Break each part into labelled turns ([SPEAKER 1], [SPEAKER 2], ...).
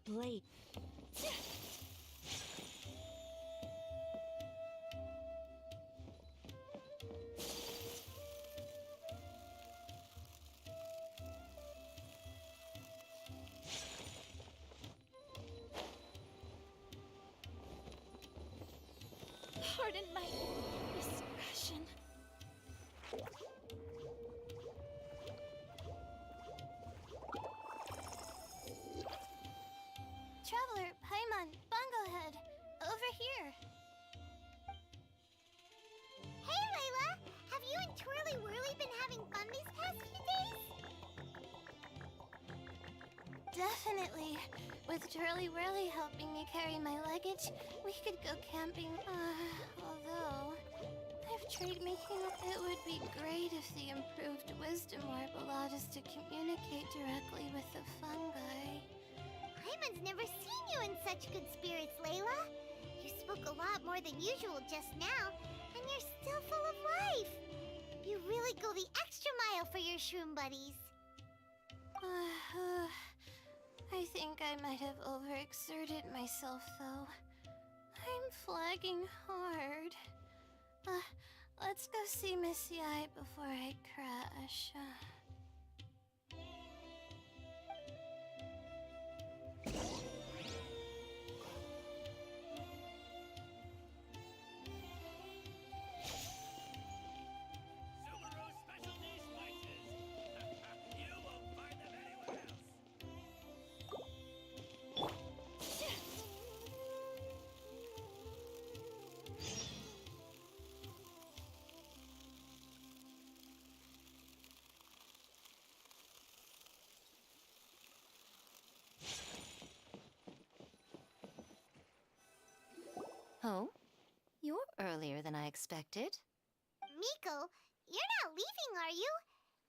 [SPEAKER 1] blade. Pardon my indiscretion.
[SPEAKER 2] Traveler, Paimon, Bunglehead, over here. Hey, Layla! Have you and Twirly Whirly been having fun these past few days? Definitely. With Twirly Whirly helping me carry my luggage, we could go camping. Although, I've tried making it would be great if the improved wisdom orb allowed us to communicate directly with the fungi. Paimon's never seen you in such good spirits, Layla. You spoke a lot more than usual just now, and you're still full of life. You really go the extra mile for your shroom buddies. I think I might have overexerted myself, though. I'm flagging hard. Let's go see Missy Eye before I crash.
[SPEAKER 3] Oh? You're earlier than I expected.
[SPEAKER 2] Miko, you're not leaving, are you?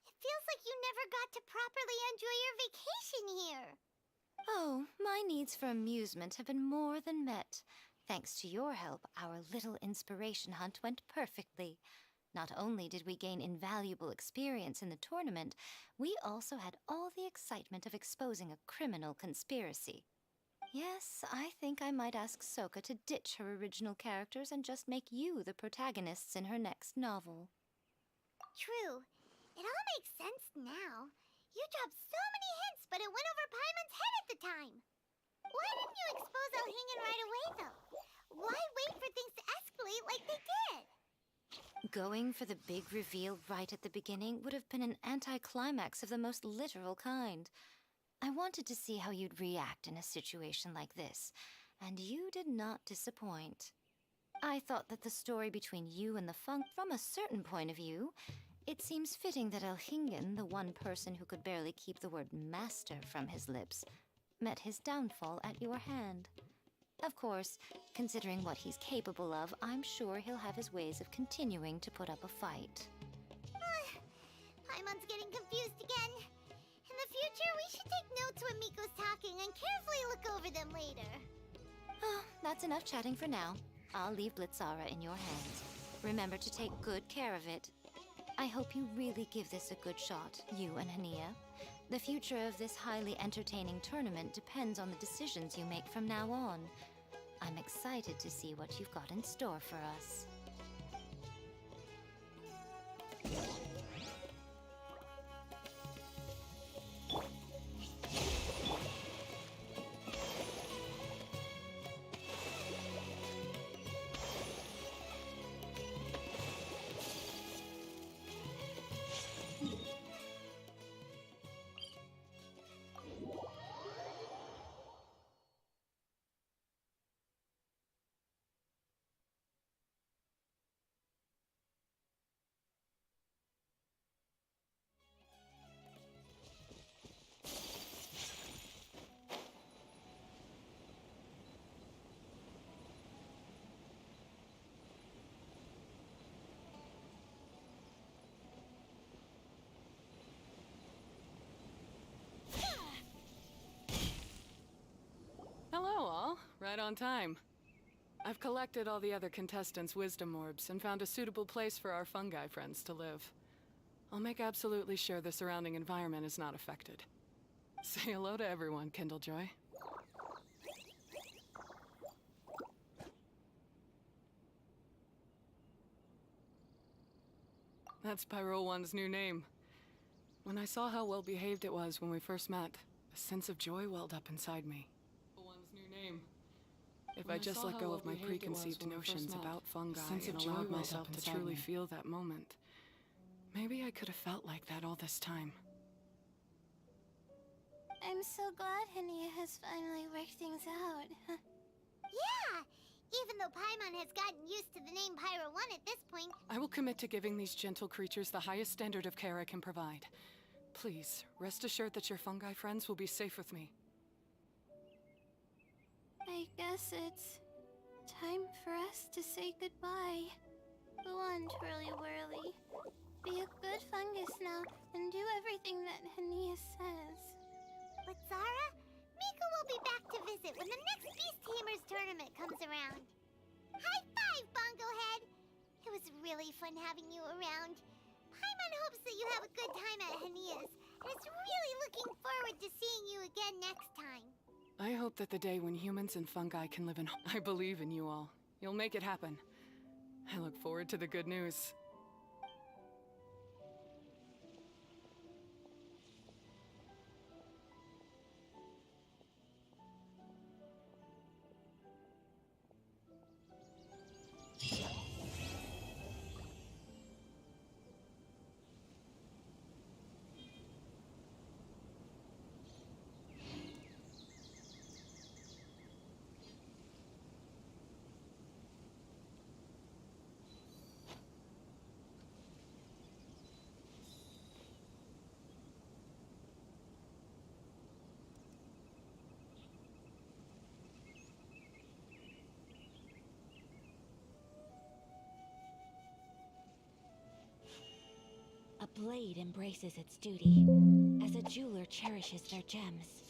[SPEAKER 2] It feels like you never got to properly enjoy your vacation here.
[SPEAKER 3] Oh, my needs for amusement have been more than met. Thanks to your help, our little inspiration hunt went perfectly. Not only did we gain invaluable experience in the tournament, we also had all the excitement of exposing a criminal conspiracy. Yes, I think I might ask Sokka to ditch her original characters and just make you the protagonists in her next novel.
[SPEAKER 2] True. It all makes sense now. You dropped so many hints, but it went over Paimon's head at the time. Why didn't you expose Elhingen right away, though? Why wait for things to escalate like they did?
[SPEAKER 3] Going for the big reveal right at the beginning would have been an anticlimax of the most literal kind. I wanted to see how you'd react in a situation like this, and you did not disappoint. I thought that the story between you and the Funk, from a certain point of view, it seems fitting that Elhingen, the one person who could barely keep the word master from his lips, met his downfall at your hand. Of course, considering what he's capable of, I'm sure he'll have his ways of continuing to put up a fight.
[SPEAKER 2] Paimon's getting confused again. In the future, we should take notes when Miko's talking and carefully look over them later.
[SPEAKER 3] Oh, that's enough chatting for now. I'll leave Blitzara in your hands. Remember to take good care of it. I hope you really give this a good shot, you and Hania. The future of this highly entertaining tournament depends on the decisions you make from now on. I'm excited to see what you've got in store for us.
[SPEAKER 4] Hello, all. Right on time. I've collected all the other contestants' wisdom orbs and found a suitable place for our fungi friends to live. I'll make absolutely sure the surrounding environment is not affected. Say hello to everyone, Kindlejoy. That's Pyro One's new name. When I saw how well behaved it was when we first met, a sense of joy welled up inside me. One's new name. If I just let go of my preconceived notions about fungi and allowed myself to truly feel that moment, maybe I could have felt like that all this time.
[SPEAKER 2] I'm so glad Hania has finally worked things out.
[SPEAKER 5] Yeah! Even though Paimon has gotten used to the name Pyro 1 at this point.
[SPEAKER 4] I will commit to giving these gentle creatures the highest standard of care I can provide. Please, rest assured that your fungi friends will be safe with me.
[SPEAKER 2] I guess it's time for us to say goodbye. Go on, Twirly Whirly. Be a good fungus now and do everything that Hania says.
[SPEAKER 5] But Zara, Miko will be back to visit when the next Beast Tamers tournament comes around. High five, Bongo Head! It was really fun having you around. Paimon hopes that you have a good time at Hania's, and is really looking forward to seeing you again next time.
[SPEAKER 4] I hope that the day when humans and fungi can live in... I believe in you all. You'll make it happen. I look forward to the good news.
[SPEAKER 6] A blade embraces its duty, as a jeweler cherishes their gems.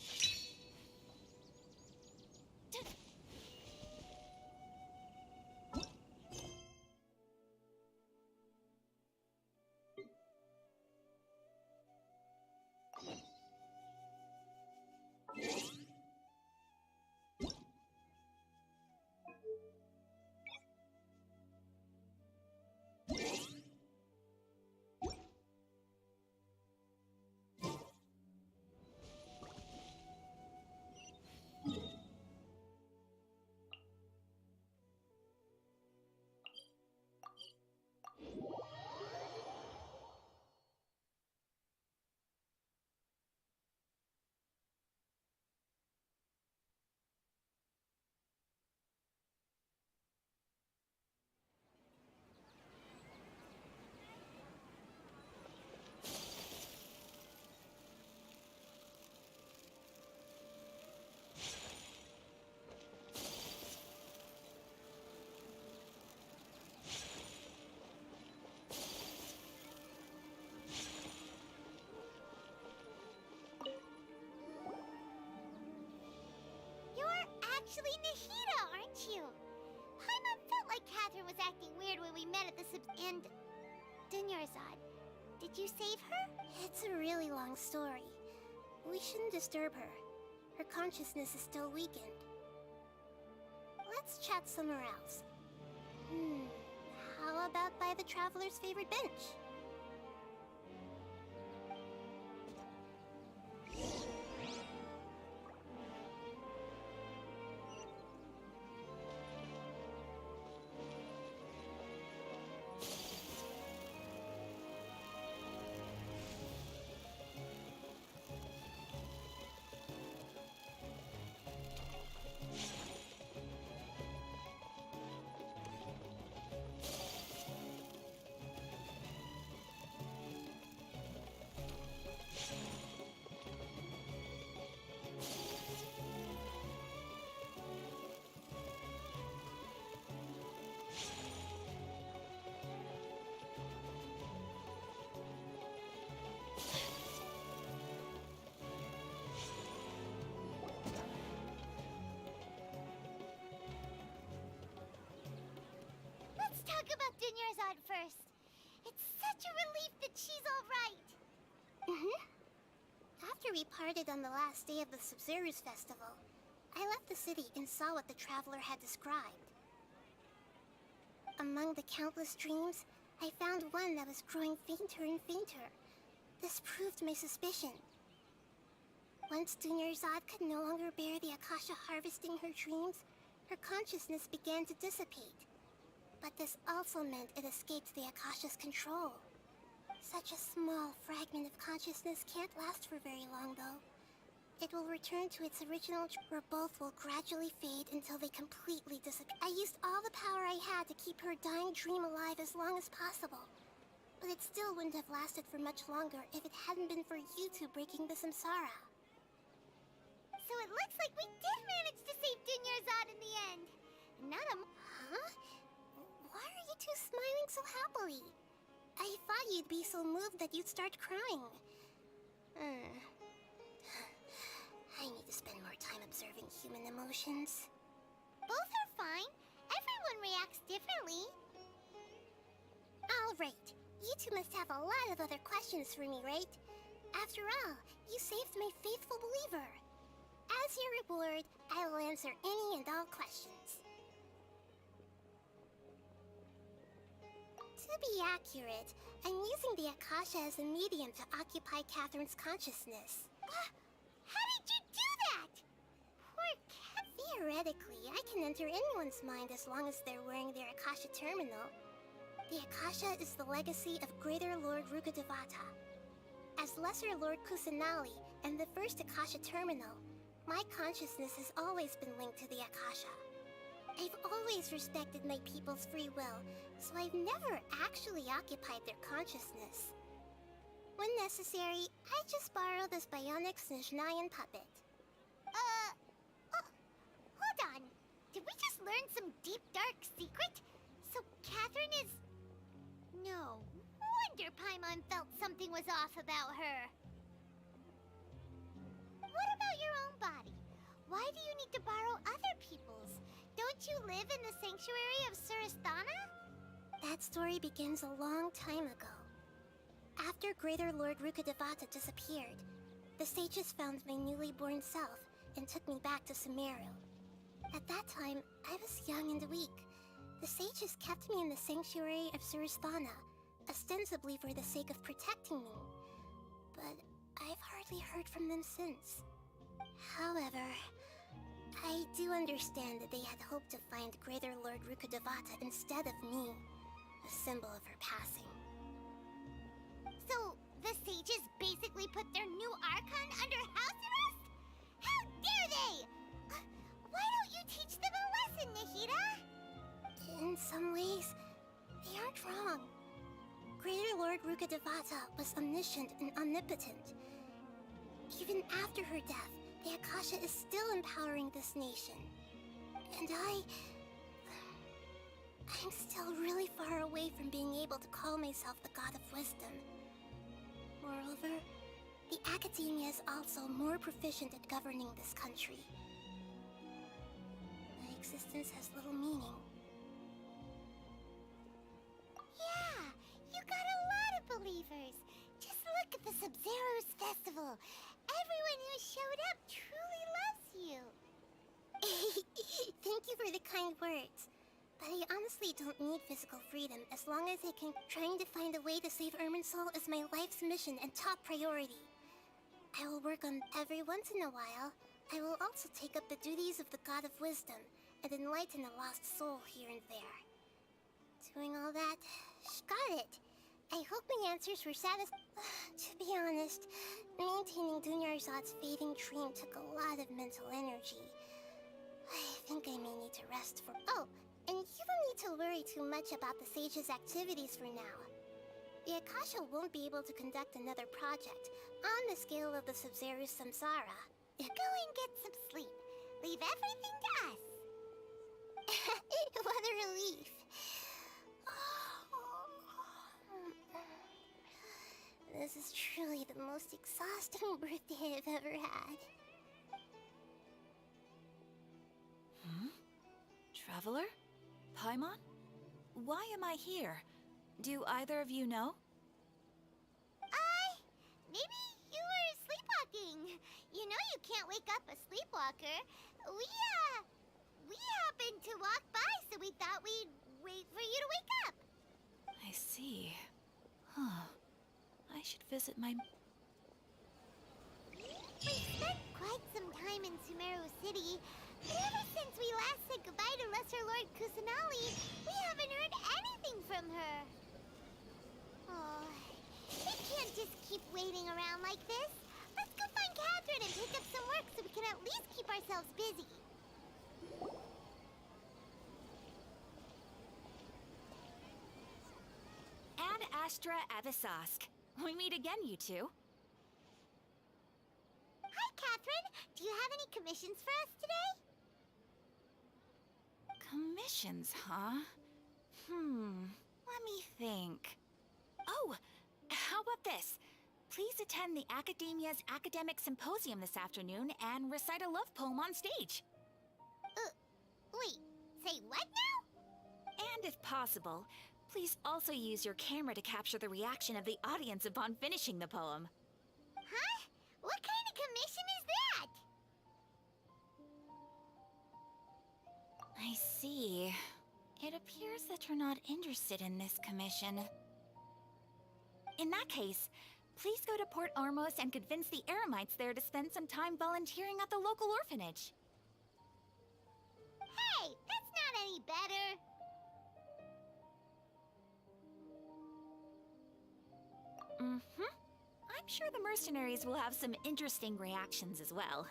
[SPEAKER 5] Actually Nahida, aren't you? Paimon felt like Catherine was acting weird when we met at the and... Dunyarzad, did you save her?
[SPEAKER 2] It's a really long story. We shouldn't disturb her. Her consciousness is still weakened. Let's chat somewhere else. How about by the Traveler's favorite bench?
[SPEAKER 5] Let's talk about Dunyarzad first. It's such a relief that she's all right.
[SPEAKER 2] After we parted on the last day of the Sub-Zero's festival, I left the city and saw what the Traveler had described. Among the countless dreams,
[SPEAKER 5] I found one that was growing fainter and fainter. This proved my suspicion. Once Dunyarzad could no longer bear the Akasha harvesting her dreams, her consciousness began to dissipate. But this also meant it escaped the Akasha's control. Such a small fragment of consciousness can't last for very long, though. It will return to its original where both will gradually fade until they completely disappear. I used all the power I had to keep her dying dream alive as long as possible. But it still wouldn't have lasted for much longer if it hadn't been for you two breaking the samsara.
[SPEAKER 2] So it looks like we did manage to save Dunyarzad in the end. Not a... Huh? Why are you two smiling so happily? I thought you'd be so moved that you'd start crying. I need to spend more time observing human emotions. Both are fine. Everyone reacts differently. All right. You two must have a lot of other questions for me, right? After all, you saved my faithful believer. As your reward, I will answer any and all questions. To be accurate, I'm using the Akasha as a medium to occupy Catherine's consciousness. How did you do that? Poor Cat. Theoretically, I can enter anyone's mind as long as they're wearing their Akasha terminal. The Akasha is the legacy of Greater Lord Rukkhadevata. As Lesser Lord Kusanali and the first Akasha terminal, my consciousness has always been linked to the Akasha. I've always respected my people's free will, so I've never actually occupied their consciousness. When necessary, I just borrow this bionic Snezhnayan puppet. Hold on. Did we just learn some deep, dark secret? So Catherine is... No wonder Paimon felt something was off about her. What about your own body? Why do you need to borrow other people's? Don't you live in the sanctuary of Surasthana? That story begins a long time ago. After Greater Lord Rukkhadevata disappeared, the sages found my newly born self and took me back to Sumeru. At that time, I was young and weak. The sages kept me in the sanctuary of Surasthana, ostensibly for the sake of protecting me. But I've hardly heard from them since. However, I do understand that they had hoped to find Greater Lord Rukkhadevata instead of me, a symbol of her passing. So, the sages basically put their new Archon under house arrest? How dare they! Why don't you teach them a lesson, Nahida? In some ways, they aren't wrong. Greater Lord Rukkhadevata was omniscient and omnipotent. Even after her death, the Akasha is still empowering this nation. And I'm still really far away from being able to call myself the God of Wisdom. Moreover, the Academia is also more proficient at governing this country. My existence has little meaning. Yeah, you got a lot of believers. Just look at the Sub-Zero's festival. Everyone who showed up truly loves you. Thank you for the kind words. But I honestly don't need physical freedom as long as I can. Trying to find a way to save Irminsul is my life's mission and top priority. I will work on every once in a while. I will also take up the duties of the God of Wisdom and enlighten a lost soul here and there. Doing all that, got it. I hope my answers were To be honest, maintaining Dunyarzad's fading dream took a lot of mental energy. I think I may need to rest for... Oh, and you don't need to worry too much about the sage's activities for now. The Akasha won't be able to conduct another project on the scale of the Sub-Zero Samsara. Go and get some sleep. Leave everything to us. What a relief. This is truly the most exhausting birthday I've ever had.
[SPEAKER 6] Traveler? Paimon? Why am I here? Do either of you know?
[SPEAKER 5] Maybe you were sleepwalking. You know you can't wake up a sleepwalker. We happened to walk by, so we thought we'd wait for you to wake up.
[SPEAKER 6] I see. visit my...
[SPEAKER 5] We've spent quite some time in Sumeru City, but ever since we last said goodbye to Lesser Lord Kusanali, we haven't heard anything from her. Oh, we can't just keep waiting around like this. Let's go find Catherine and pick up some work so we can at least keep ourselves busy.
[SPEAKER 6] Ad Astra Avisask. We meet again, you two.
[SPEAKER 5] Hi, Catherine. Do you have any commissions for us today?
[SPEAKER 6] Commissions, huh? Let me think. Oh, how about this? Please attend the Academia's Academic Symposium this afternoon and recite a love poem on stage.
[SPEAKER 5] Wait, say what now?
[SPEAKER 6] And if possible, please also use your camera to capture the reaction of the audience upon finishing the poem.
[SPEAKER 5] Huh? What kind of commission is that?
[SPEAKER 6] I see. It appears that you're not interested in this commission. In that case, please go to Port Ormos and convince the Eremites there to spend some time volunteering at the local orphanage.
[SPEAKER 5] Hey, that's not any better.
[SPEAKER 6] I'm sure the mercenaries will have some interesting reactions as well.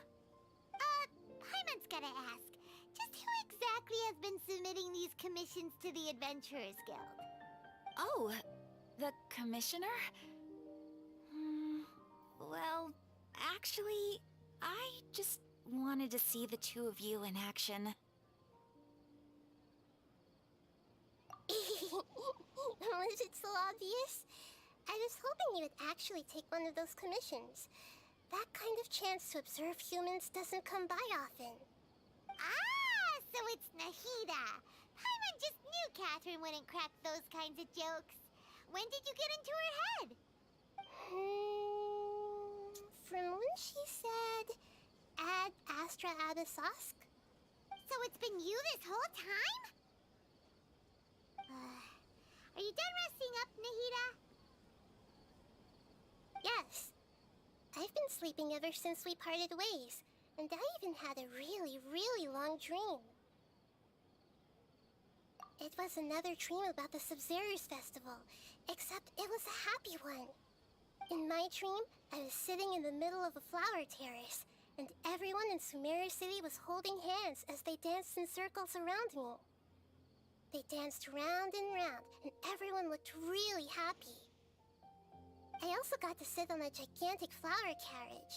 [SPEAKER 5] Paimon's gotta ask. Just who exactly has been submitting these commissions to the Adventurers Guild?
[SPEAKER 6] Oh, the commissioner? Well, actually, I just wanted to see the two of you in action.
[SPEAKER 2] Was it so obvious? I was hoping you would actually take one of those commissions. That kind of chance to observe humans doesn't come by often.
[SPEAKER 5] Ah, so it's Nahida. Paimon just knew Catherine wouldn't crack those kinds of jokes. When did you get into her head?
[SPEAKER 2] From when she said, Ad Astra Abisask?
[SPEAKER 5] So it's been you this whole time? Are you done resting up, Nahida?
[SPEAKER 2] Yes. I've been sleeping ever since we parted ways, and I even had a really, really long dream. It was another dream about the Sub-Zerus Festival, except it was a happy one. In my dream, I was sitting in the middle of a flower terrace, and everyone in Sumeru City was holding hands as they danced in circles around me. They danced round and round, and everyone looked really happy. I also got to sit on a gigantic flower carriage.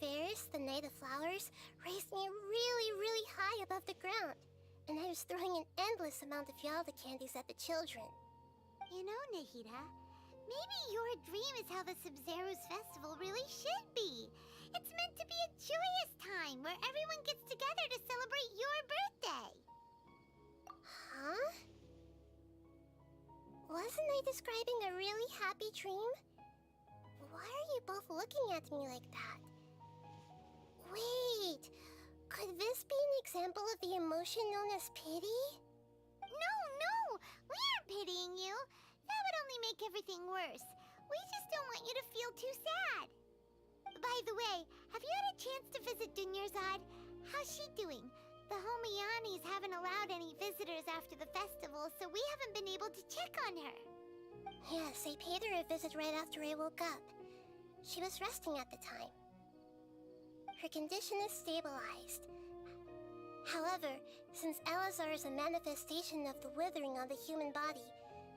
[SPEAKER 2] Ferris, the Knight of Flowers, raised me really, really high above the ground, and I was throwing an endless amount of Yalda candies at the children.
[SPEAKER 5] You know, Nahida, maybe your dream is how the Sub-Zerus Festival really should be. It's meant to be a joyous time where everyone gets together to celebrate your birthday.
[SPEAKER 2] Huh? Wasn't I describing a really happy dream? Why are you both looking at me like that? Wait, could this be an example of the emotion known as pity?
[SPEAKER 5] No, we aren't pitying you. That would only make everything worse. We just don't want you to feel too sad. By the way, have you had a chance to visit Dunyarzad? How's she doing? The Homiyanis haven't allowed any visitors after the festival, so we haven't been able to check on her.
[SPEAKER 2] Yes, I paid her a visit right after I woke up. She was resting at the time. Her condition is stabilized. However, since Elazar is a manifestation of the withering on the human body,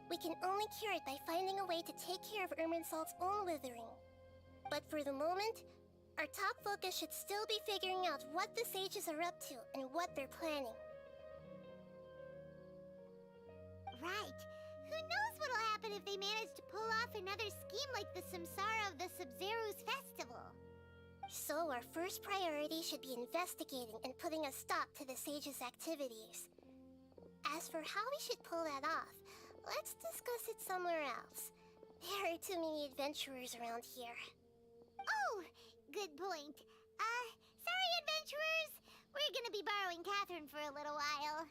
[SPEAKER 2] we can only cure it by finding a way to take care of Irminsul's own withering. But for the moment, our top focus should still be figuring out what the sages are up to and what they're planning.
[SPEAKER 5] Right. Who knows what'll happen if they manage to pull off another scheme like the Samsara of the Sub-Zerus Festival.
[SPEAKER 2] So our first priority should be investigating and putting a stop to the sages' activities. As for how we should pull that off, let's discuss it somewhere else. There are too many adventurers around here.
[SPEAKER 5] Oh, good point. Sorry, adventurers. We're gonna be borrowing Catherine for a little while.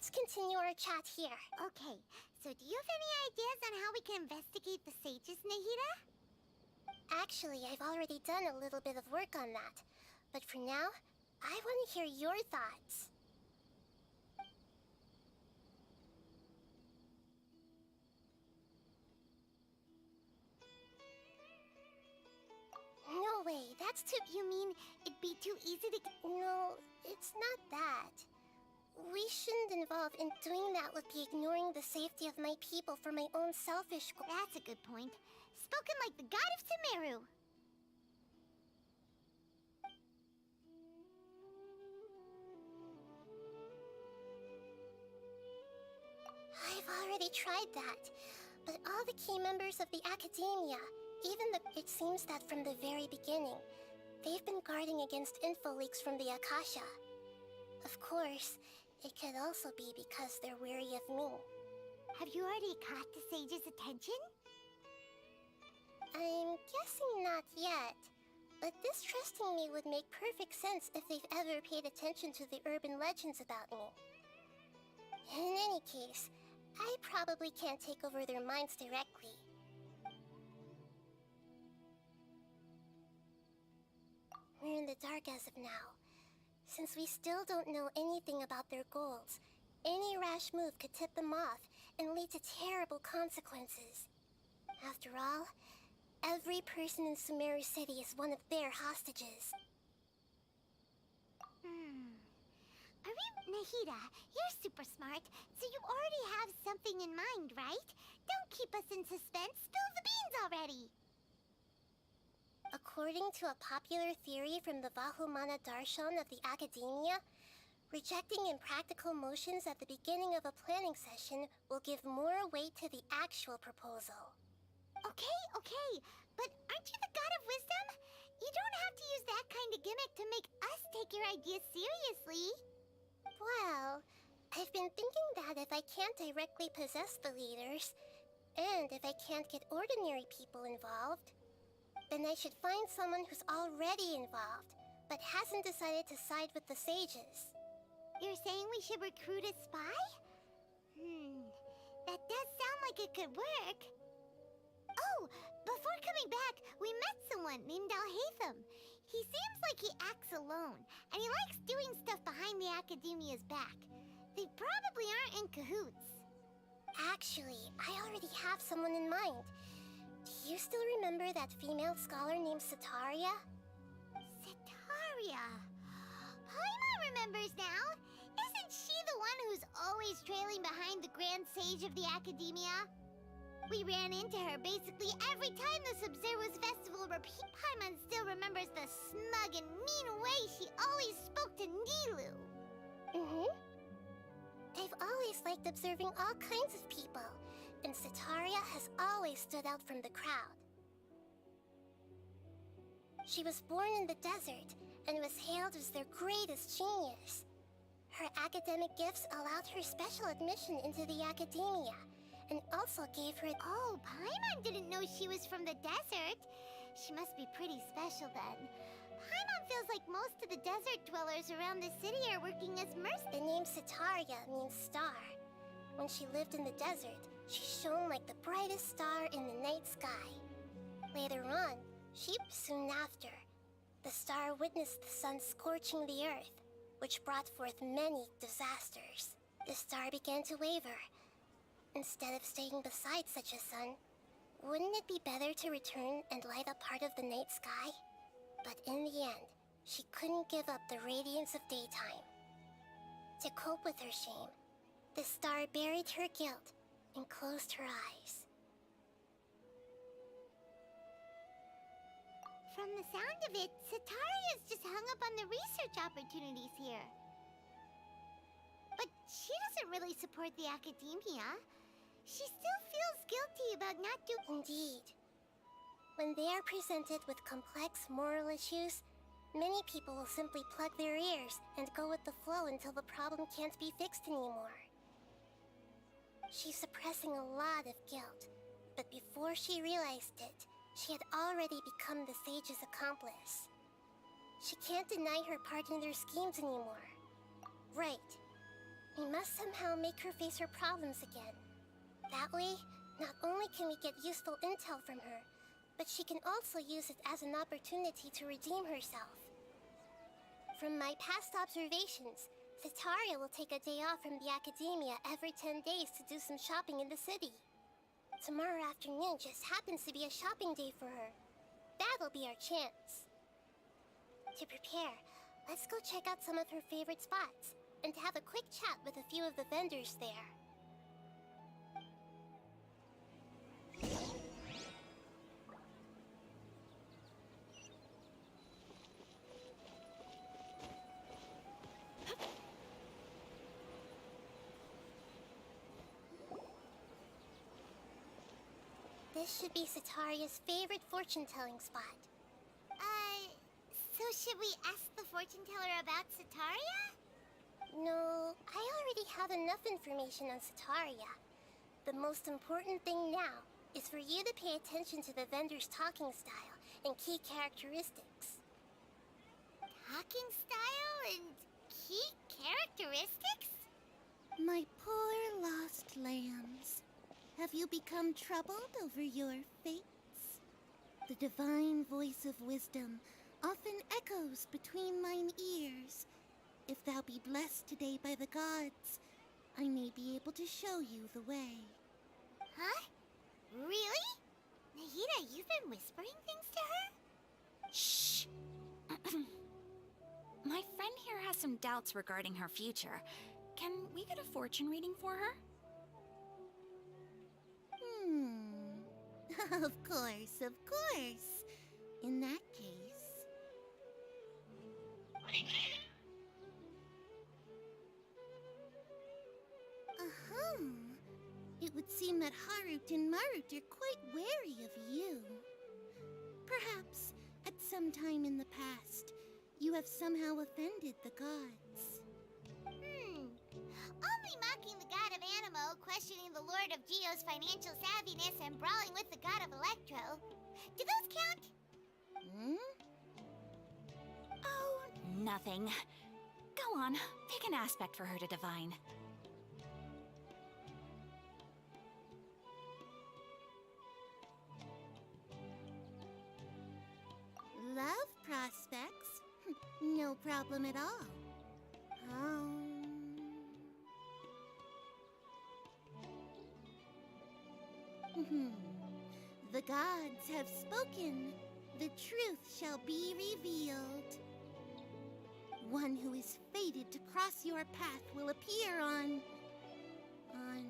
[SPEAKER 2] let's continue our chat here.
[SPEAKER 5] Okay, so do you have any ideas on how we can investigate the sages, Nahida?
[SPEAKER 2] Actually, I've already done a little bit of work on that. But for now, I want to hear your thoughts. No way, that's too...
[SPEAKER 5] You mean it'd be too easy to...
[SPEAKER 2] No, it's not that. We shouldn't involve in doing that would be ignoring the safety of my people for my own selfish goals.
[SPEAKER 5] That's a good point. Spoken like the god of Sumeru.
[SPEAKER 2] I've already tried that, but all the key members of the Academia, it seems that from the very beginning, they've been guarding against info leaks from the Akasha. Of course, it could also be because they're wary of me.
[SPEAKER 5] Have you already caught the sage's attention?
[SPEAKER 2] I'm guessing not yet, but distrusting me would make perfect sense if they've ever paid attention to the urban legends about me. In any case, I probably can't take over their minds directly. We're in the dark as of now. Since we still don't know anything about their goals, any rash move could tip them off and lead to terrible consequences. After all, every person in Sumeru City is one of their hostages.
[SPEAKER 5] Nahida, you're super smart, so you already have something in mind, right? Don't keep us in suspense. Spill the beans already!
[SPEAKER 2] According to a popular theory from the Vahumana Darshan of the Academia, rejecting impractical motions at the beginning of a planning session will give more weight to the actual proposal.
[SPEAKER 5] Okay, but aren't you the god of wisdom? You don't have to use that kind of gimmick to make us take your ideas seriously.
[SPEAKER 2] Well, I've been thinking that if I can't directly possess the leaders, and if I can't get ordinary people involved, then I should find someone who's already involved, but hasn't decided to side with the sages.
[SPEAKER 5] You're saying we should recruit a spy? That does sound like it could work. Oh, before coming back, we met someone named Alhaitham. He seems like he acts alone, and he likes doing stuff behind the Academia's back. They probably aren't in cahoots.
[SPEAKER 2] Actually, I already have someone in mind. Do you still remember that female scholar named Setaria?
[SPEAKER 5] Setaria. Paimon remembers now. Isn't she the one who's always trailing behind the Grand Sage of the Academia? We ran into her basically every time the Sub-Zero's festival repeat. Paimon still remembers the smug and mean way she always spoke to Nilu.
[SPEAKER 2] I've always liked observing all kinds of people, and Setaria has always stood out from the crowd. She was born in the desert and was hailed as their greatest genius. Her academic gifts allowed her special admission into the Academia, and also gave her...
[SPEAKER 5] Oh, Paimon didn't know she was from the desert. She must be pretty special then. Paimon feels like most of the desert dwellers around the city are working as mercenaries.
[SPEAKER 2] The name Setaria means star. When she lived in the desert, she shone like the brightest star in the night sky. Later on, soon after, the star witnessed the sun scorching the earth, which brought forth many disasters. The star began to waver. Instead of staying beside such a sun, wouldn't it be better to return and light up part of the night sky? But in the end, she couldn't give up the radiance of daytime. To cope with her shame, the star buried her guilt and closed her eyes.
[SPEAKER 5] From the sound of it, Setaria's just hung up on the research opportunities here. But she doesn't really support the Academia. She still feels guilty about not doing...
[SPEAKER 2] Indeed. When they are presented with complex moral issues, many people will simply plug their ears and go with the flow until the problem can't be fixed anymore. She's suppressing a lot of guilt, but before she realized it, she had already become the sage's accomplice. She can't deny her part in their schemes anymore. Right. We must somehow make her face her problems again. That way, not only can we get useful intel from her, but she can also use it as an opportunity to redeem herself. From my past observations, Setaria will take a day off from the academia every 10 days to do some shopping in the city. Tomorrow afternoon just happens to be a shopping day for her. That'll be our chance. To prepare, let's go check out some of her favorite spots, and have a quick chat with a few of the vendors there. This should be Setaria's favorite fortune-telling spot.
[SPEAKER 5] So should we ask the fortune teller about Setaria?
[SPEAKER 2] No, I already have enough information on Setaria. The most important thing now is for you to pay attention to the vendor's talking style and key characteristics.
[SPEAKER 5] Talking style and key characteristics?
[SPEAKER 2] My poor lost lambs. Have you become troubled over your fates? The divine voice of wisdom often echoes between mine ears. If thou be blessed today by the gods, I may be able to show you the way.
[SPEAKER 5] Huh? Really? Nahida, you've been whispering things to her?
[SPEAKER 6] Shh! My friend here has some doubts regarding her future. Can we get a fortune reading for her?
[SPEAKER 2] Of course, of course. In that case... It would seem that Harut and Marut are quite wary of you. Perhaps, at some time in the past, you have somehow offended the gods.
[SPEAKER 5] Only mocking the god of Animo, questioning the Lord of Geo's financial savviness, and brawling with the god of Electro. Do those count?
[SPEAKER 6] Oh, nothing. Go on, pick an aspect for her to divine.
[SPEAKER 2] Love prospects? No problem at all. The gods have spoken. The truth shall be revealed. One who is fated to cross your path will appear on... Huh?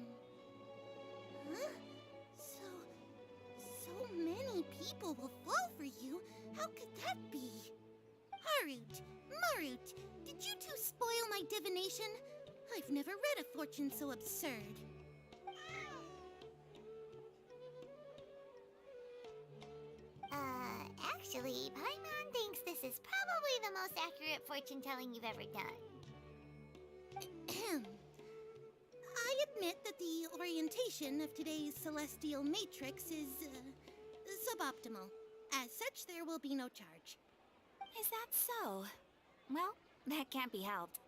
[SPEAKER 2] So many people will fall for you. How could that be? Harut, Marut, did you two spoil my divination? I've never read a fortune so absurd.
[SPEAKER 5] Actually, Paimon thinks this is probably the most accurate fortune-telling you've ever done.
[SPEAKER 2] I admit that the orientation of today's celestial matrix is, suboptimal. As such, there will be no charge.
[SPEAKER 6] Is that so? Well, that can't be helped.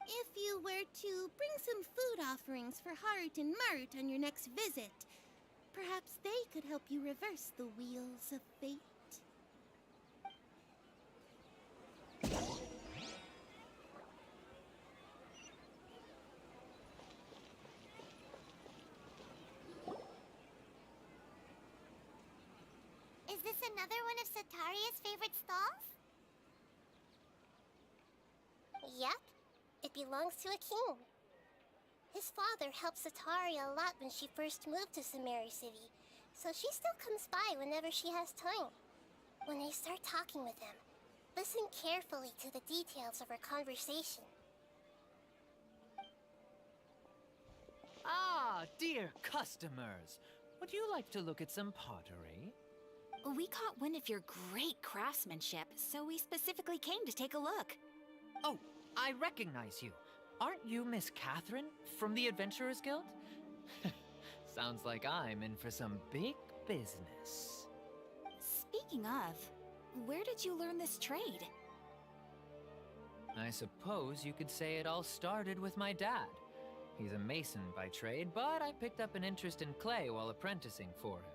[SPEAKER 2] If you were to bring some food offerings for Harut and Marut on your next visit, perhaps they could help you reverse the wheels of fate.
[SPEAKER 5] Is this another one of Setaria's favorite stalls?
[SPEAKER 2] Yep, it belongs to a king. His father helped Setaria a lot when she first moved to Samari City, so she still comes by whenever she has time. When I start talking with him, listen carefully to the details of our conversation.
[SPEAKER 7] Ah, dear customers. Would you like to look at some pottery?
[SPEAKER 6] We caught wind of your great craftsmanship, so we specifically came to take a look.
[SPEAKER 7] Oh, I recognize you. Aren't you Miss Catherine from the Adventurers Guild? Sounds like I'm in for some big business.
[SPEAKER 6] Speaking of, where did you learn this trade?
[SPEAKER 7] I suppose you could say it all started with my dad. He's a mason by trade, but I picked up an interest in clay while apprenticing for him.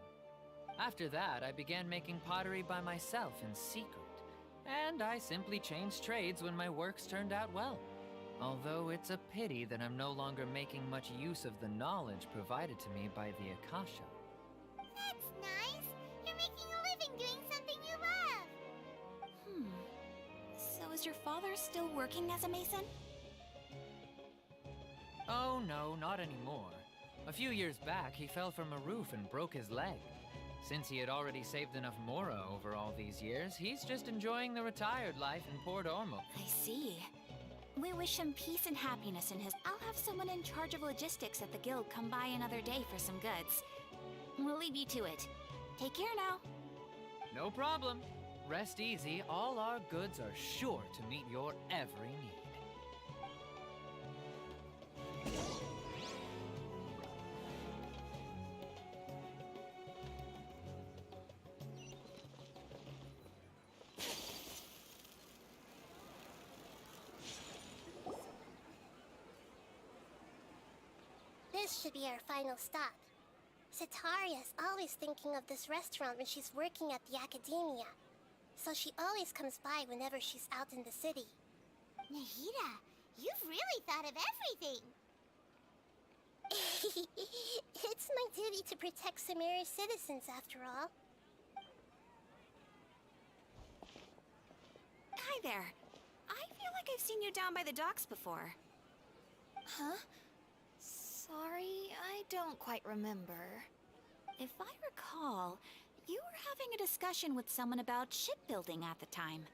[SPEAKER 7] After that, I began making pottery by myself in secret, and I simply changed trades when my works turned out well. Although it's a pity that I'm no longer making much use of the knowledge provided to me by the Akasha.
[SPEAKER 5] That's nice. You're making a living doing something you love.
[SPEAKER 6] So is your father still working as a mason?
[SPEAKER 7] Oh no, not anymore. A few years back, he fell from a roof and broke his leg. Since he had already saved enough Mora over all these years, he's just enjoying the retired life in Port Ormo.
[SPEAKER 6] I see. We wish him peace and happiness in his... I'll have someone in charge of logistics at the guild come by another day for some goods. We'll leave you to it. Take care now.
[SPEAKER 7] No problem. Rest easy, all our goods are sure to meet your every need.
[SPEAKER 2] This should be our final stop. Sitaria's always thinking of this restaurant when she's working at the academia. So she always comes by whenever she's out in the city.
[SPEAKER 5] Nahida, you've really thought of everything.
[SPEAKER 2] It's my duty to protect Samira's citizens, after all.
[SPEAKER 6] Hi there. I feel like I've seen you down by the docks before.
[SPEAKER 3] Huh? Sorry, I don't quite remember.
[SPEAKER 6] If I recall, you were having a discussion with someone about shipbuilding at the time.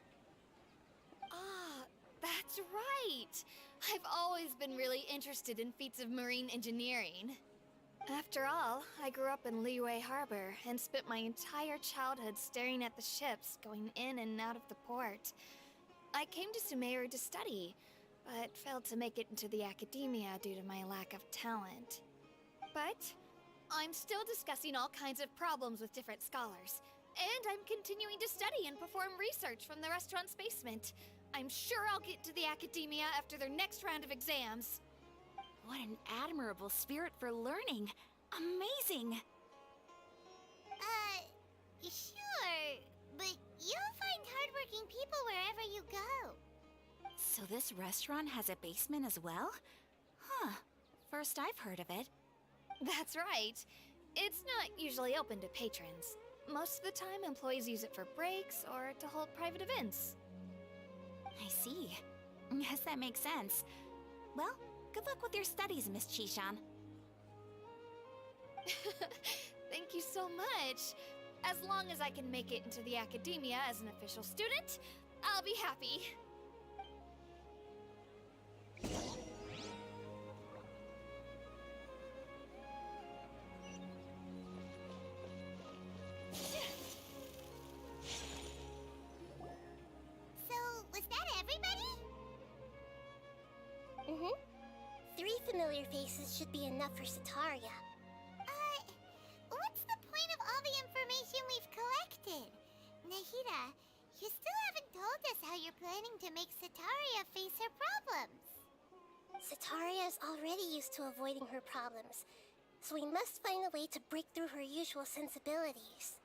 [SPEAKER 8] Ah, that's right! I've always been really interested in feats of marine engineering. After all, I grew up in Liyue Harbor and spent my entire childhood staring at the ships going in and out of the port. I came to Sumeru to study, but failed to make it into the academia due to my lack of talent. But I'm still discussing all kinds of problems with different scholars, and I'm continuing to study and perform research from the restaurant's basement. I'm sure I'll get to the academia after their next round of exams.
[SPEAKER 6] What an admirable spirit for learning. Amazing!
[SPEAKER 5] Sure, but you'll find hardworking people wherever you go.
[SPEAKER 6] So this restaurant has a basement as well? Huh. First I've heard of it.
[SPEAKER 8] That's right. It's not usually open to patrons. Most of the time, employees use it for breaks or to hold private events.
[SPEAKER 6] I see. Guess that makes sense. Well, good luck with your studies, Miss Chishan.
[SPEAKER 8] Thank you so much. As long as I can make it into the academia as an official student, I'll be happy.
[SPEAKER 5] So, was that everybody?
[SPEAKER 2] Mm-hmm. 3 familiar faces should be enough for Sitaria.
[SPEAKER 5] What's the point of all the information we've collected? Nahida, you still haven't told us how you're planning to make Sitaria face her problems.
[SPEAKER 2] Sitaria is already used to avoiding her problems, so we must find a way to break through her usual sensibilities.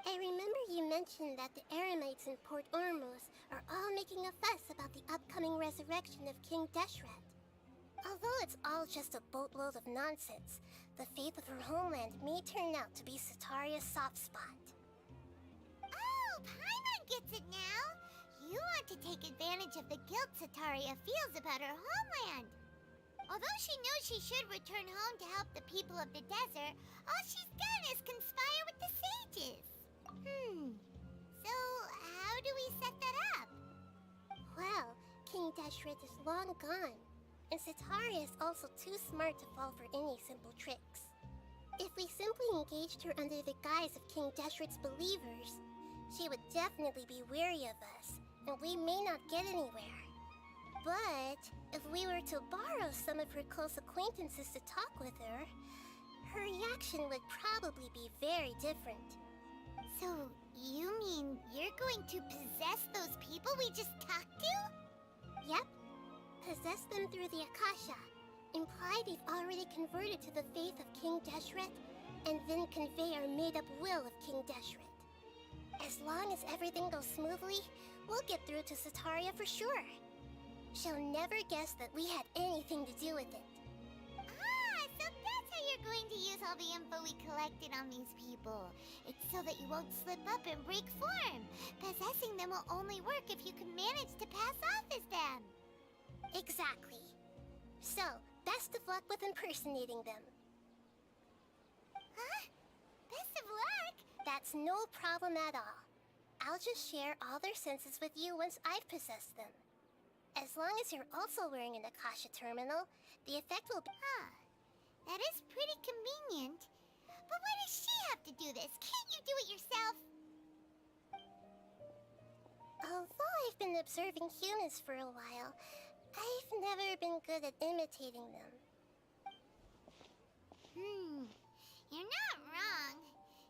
[SPEAKER 2] I remember you mentioned that the Eremites in Port Ormuz are all making a fuss about the upcoming resurrection of King Deshret. Although it's all just a boatload of nonsense, the fate of her homeland may turn out to be Sitaria's soft spot.
[SPEAKER 5] Oh, Paimon gets it now! You want to take advantage of the guilt Sitaria feels about her homeland. Although she knows she should return home to help the people of the desert, all she's done is conspire with the sages. So, how do we set that up?
[SPEAKER 2] Well, King Deshret is long gone, and Sitaria is also too smart to fall for any simple tricks. If we simply engaged her under the guise of King Deshret's believers, she would definitely be weary of us, and we may not get anywhere. But if we were to borrow some of her close acquaintances to talk with her, her reaction would probably be very different.
[SPEAKER 5] So, you mean you're going to possess those people we just talked to? Yep. Possess them through the Akasha. Imply they've already converted to the faith of King Deshret, and then convey our made-up will of King Deshret. As long as everything goes smoothly, we'll get through to Sataria for sure. She'll never guess that we had anything to do with it. Ah, so that's how you're going to use all the info we collected on these people. It's so that you won't slip up and break form. Possessing them will only work if you can manage to pass off as them. Exactly. So, best of luck with impersonating them. Huh? Best of luck? That's no problem at all. I'll just share all their senses with you once I've possessed them. As long as you're also wearing an Akasha terminal, the effect will be... Huh. That is pretty convenient. But why does she have to do this? Can't you do it yourself? Although I've been observing humans for a while, I've never been good at imitating them. You're not wrong.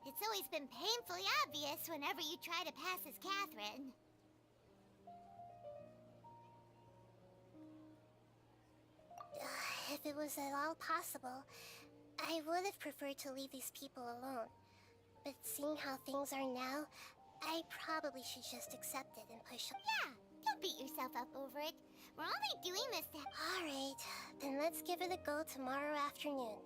[SPEAKER 5] It's always been painfully obvious whenever you try to pass as Catherine. If it was at all possible, I would have preferred to leave these people alone. But seeing how things are now, I probably should just accept it and push on. Yeah, don't beat yourself up over it. We're only doing this to... Alright, then let's give it a go tomorrow afternoon.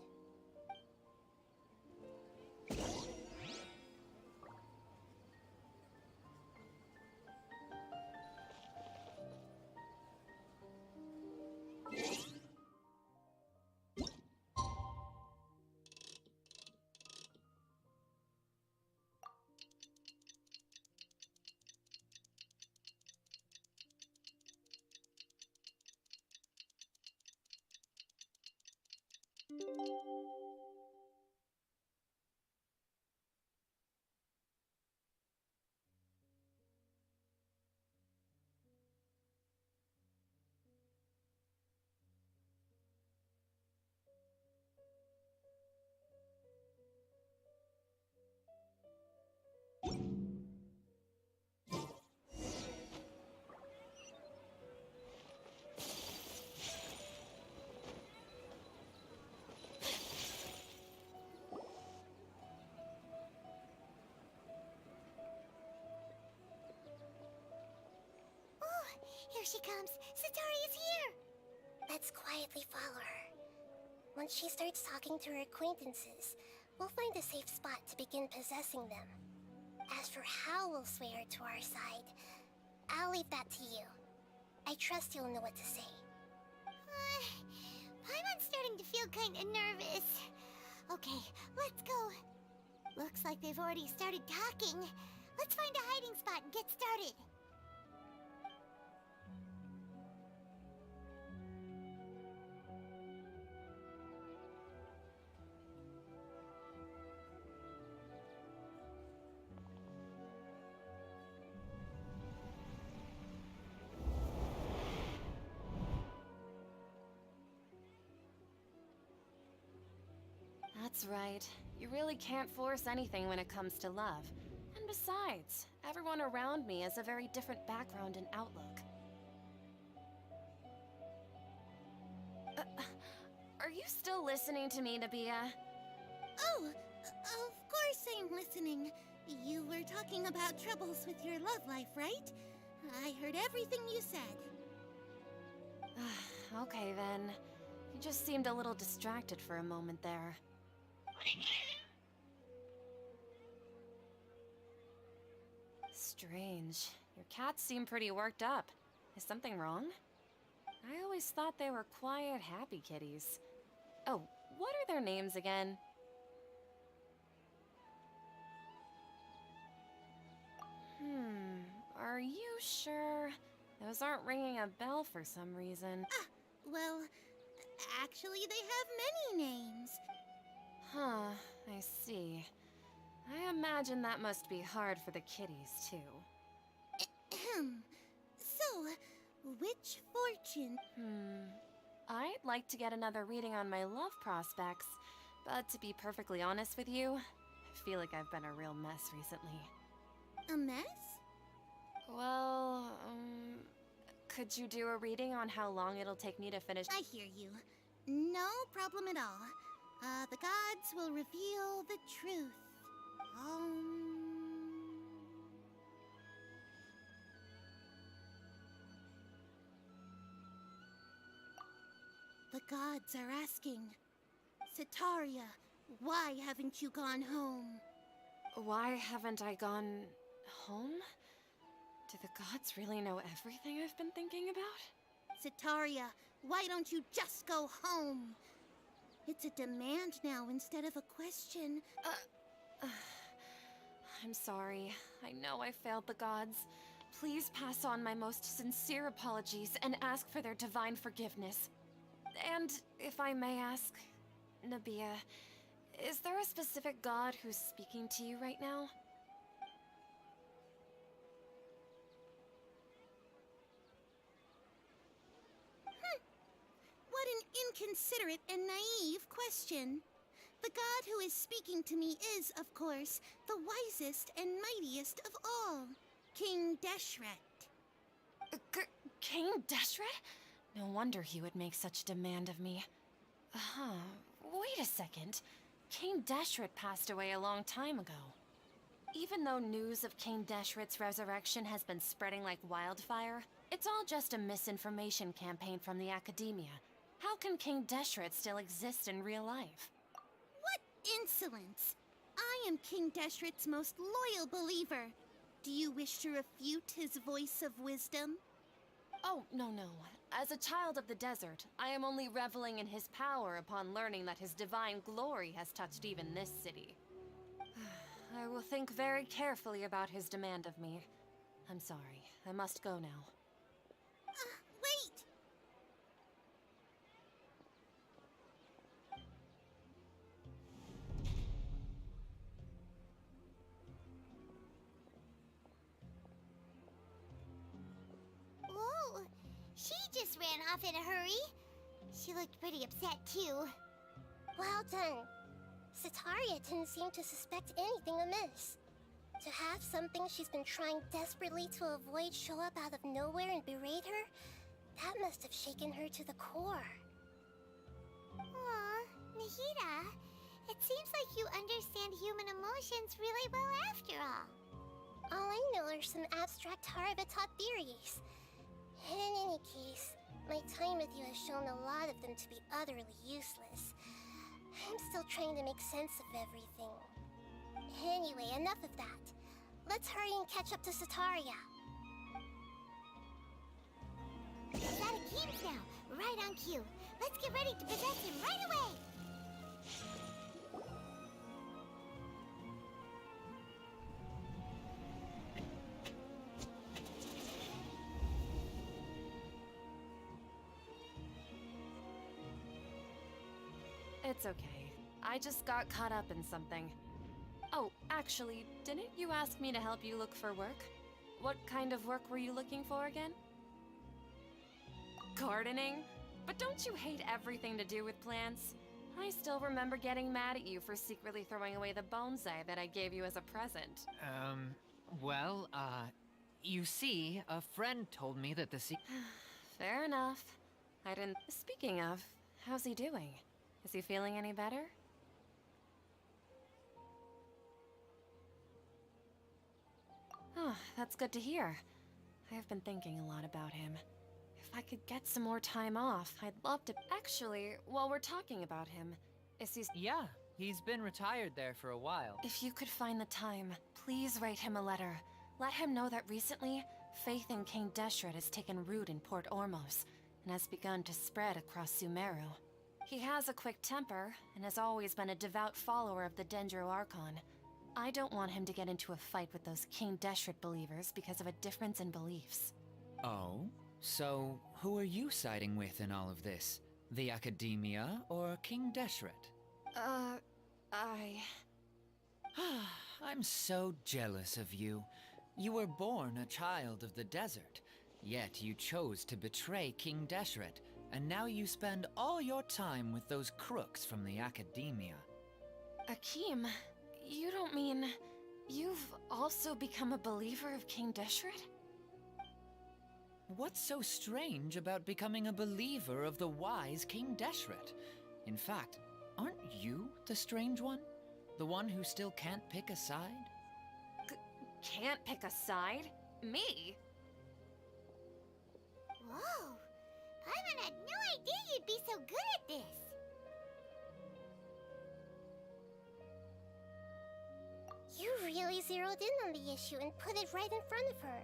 [SPEAKER 5] Here she comes! Sataria's here! Let's quietly follow her. Once she starts talking to her acquaintances, we'll find a safe spot to begin possessing them. As for how we'll sway her to our side, I'll leave that to you. I trust you'll know what to say. Paimon's starting to feel kinda nervous. Okay, let's go. Looks like they've already started talking. Let's find a hiding spot and get started.
[SPEAKER 9] That's right. You really can't force anything when it comes to love. And besides, everyone around me has a very different background and outlook. Are you still listening to me, Nabia?
[SPEAKER 5] Oh, of course I'm listening. You were talking about troubles with your love life, right? I heard everything you said.
[SPEAKER 9] Okay then. You just seemed a little distracted for a moment there. Strange. Your cats seem pretty worked up. Is something wrong? I always thought they were quiet, happy kitties. Oh, what are their names again? Are you sure? Those aren't ringing a bell for some reason.
[SPEAKER 5] Well, actually they have many names.
[SPEAKER 9] Huh, I see. I imagine that must be hard for the kitties, too.
[SPEAKER 5] So, which fortune?
[SPEAKER 9] I'd like to get another reading on my love prospects, but to be perfectly honest with you, I feel like I've been a real mess recently.
[SPEAKER 5] A mess?
[SPEAKER 9] Well, Could you do a reading on how long it'll take me to finish?
[SPEAKER 5] I hear you. No problem at all. The gods will reveal the truth. The gods are asking, Sitaria, why haven't you gone home?
[SPEAKER 9] Why haven't I gone home? Do the gods really know everything I've been thinking about?
[SPEAKER 5] Sitaria, why don't you just go home? It's a demand now instead of a question.
[SPEAKER 9] I'm sorry. I know I failed the gods. Please pass on my most sincere apologies and ask for their divine forgiveness. And if I may ask, Nabia, is there a specific god who's speaking to you right now?
[SPEAKER 5] What an inconsiderate and naive question. The god who is speaking to me is, of course, the wisest and mightiest of all, King Deshret.
[SPEAKER 9] King Deshret? No wonder he would make such a demand of me. Wait a second. King Deshret passed away a long time ago. Even though news of King Deshret's resurrection has been spreading like wildfire, it's all just a misinformation campaign from the academia. How can King Deshret still exist in real life?
[SPEAKER 5] What insolence! I am King Deshret's most loyal believer. Do you wish to refute his voice of wisdom?
[SPEAKER 9] Oh, no. As a child of the desert, I am only reveling in his power upon learning that his divine glory has touched even this city. I will think very carefully about his demand of me. I'm sorry. I must go now.
[SPEAKER 5] Wait!
[SPEAKER 2] Whoa! She just ran off in a hurry. She looked pretty upset, too. Well done. Sitaria didn't seem to suspect anything amiss. To have something she's been trying desperately to avoid show up out of nowhere and berate her, that must have shaken her to the core. Aw, Nahida, it seems like you understand human emotions really well after all. All I know are some abstract Harabatot theories. In any case, my time with you has shown a lot of them to be utterly useless. I'm still trying to make sense of everything. Anyway, enough of that. Let's hurry and catch up to Sitaria. He's out of Keem's now, right on cue. Let's get ready to possess him right away!
[SPEAKER 9] It's okay. I just got caught up in something. Oh, actually, didn't you ask me to help you look for work? What kind of work were you looking for again? Gardening? But don't you hate everything to do with plants? I still remember getting mad at you for secretly throwing away the bonsai that I gave you as a present.
[SPEAKER 7] You see, a friend told me that the
[SPEAKER 9] Fair enough. I didn't... Speaking of, how's he doing? Is he feeling any better? Oh, that's good to hear. I've been thinking a lot about him. If I could get some more time off, I'd love to... Actually, while we're talking about him, is he...
[SPEAKER 7] Yeah, he's been retired there for a while.
[SPEAKER 9] If you could find the time, please write him a letter. Let him know that recently, faith in King Deshret has taken root in Port Ormos, and has begun to spread across Sumeru. He has a quick temper, and has always been a devout follower of the Dendro Archon. I don't want him to get into a fight with those King Deshret believers because of a difference in beliefs.
[SPEAKER 10] Oh? So, who are you siding with in all of this? The Academia or King Deshret? I'm so jealous of you. You were born a child of the desert, yet you chose to betray King Deshret, and now you spend all your time with those crooks from the Academia.
[SPEAKER 9] Akeem, you don't mean... You've also become a believer of King Deshret?
[SPEAKER 10] What's so strange about becoming a believer of the wise King Deshret? In fact, aren't you the strange one? The one who still can't pick a side?
[SPEAKER 9] Can't pick a side? Me?
[SPEAKER 5] Whoa! Paimon had no idea you'd be so good at this. You really zeroed in on the issue and put it right in front of her.